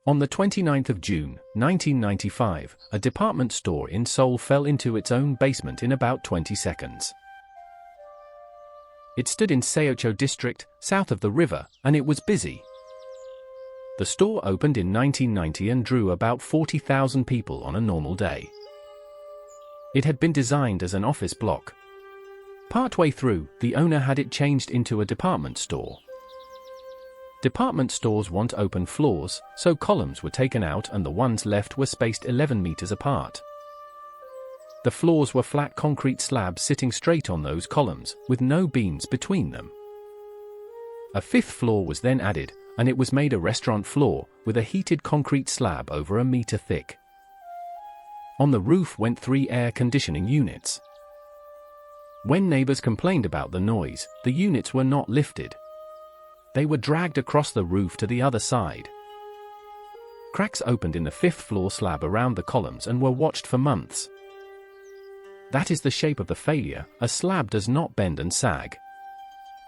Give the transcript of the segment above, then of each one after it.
On the 29th of June, 1995, a department store in Seoul fell into its own basement in about 20 seconds. It stood in Seoul district, south of the river, and it was busy. The store opened in 1990 and drew about 40,000 people on a normal day. It had been designed as an office block. Partway through, the owner had it changed into a department store. Department stores want open floors, so columns were taken out and the ones left were spaced 11 meters apart. The floors were flat concrete slabs sitting straight on those columns, with no beams between them. A fifth floor was then added, and it was made a restaurant floor, with a heated concrete slab over a meter thick. On the roof went 3 air conditioning units. When neighbors complained about the noise, the units were not lifted. They were dragged across the roof to the other side. Cracks opened in the 5th floor slab around the columns and were watched for months. That is the shape of the failure. A slab does not bend and sag.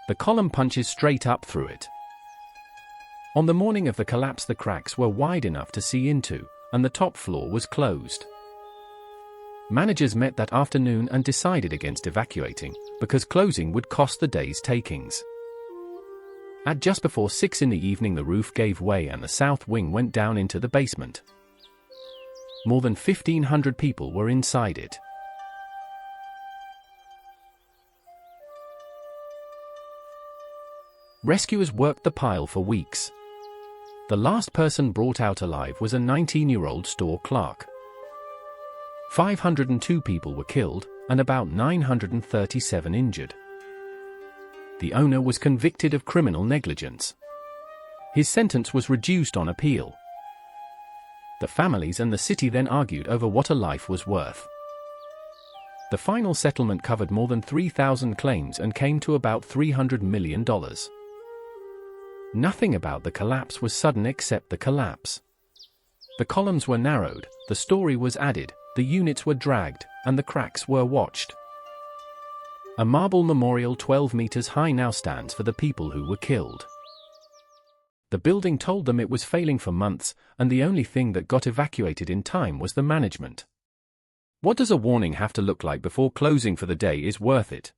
The column punches straight up through it. On the morning of the collapse, the cracks were wide enough to see into, and the top floor was closed. Managers met that afternoon and decided against evacuating, because closing would cost the day's takings. At just before 6 in the evening, the roof gave way and the south wing went down into the basement. More than 1,500 people were inside it. Rescuers worked the pile for weeks. The last person brought out alive was a 19-year-old store clerk. 502 people were killed, and about 937 injured. The owner was convicted of criminal negligence. His sentence was reduced on appeal. The families and the city then argued over what a life was worth. The final settlement covered more than 3,000 claims and came to about $300 million. Nothing about the collapse was sudden except the collapse. The columns were narrowed, the story was added, the units were dragged, and the cracks were watched. A marble memorial 12 meters high now stands for the people who were killed. The building told them it was failing for months, and the only thing that got evacuated in time was the management. What does a warning have to look like before closing for the day is worth it?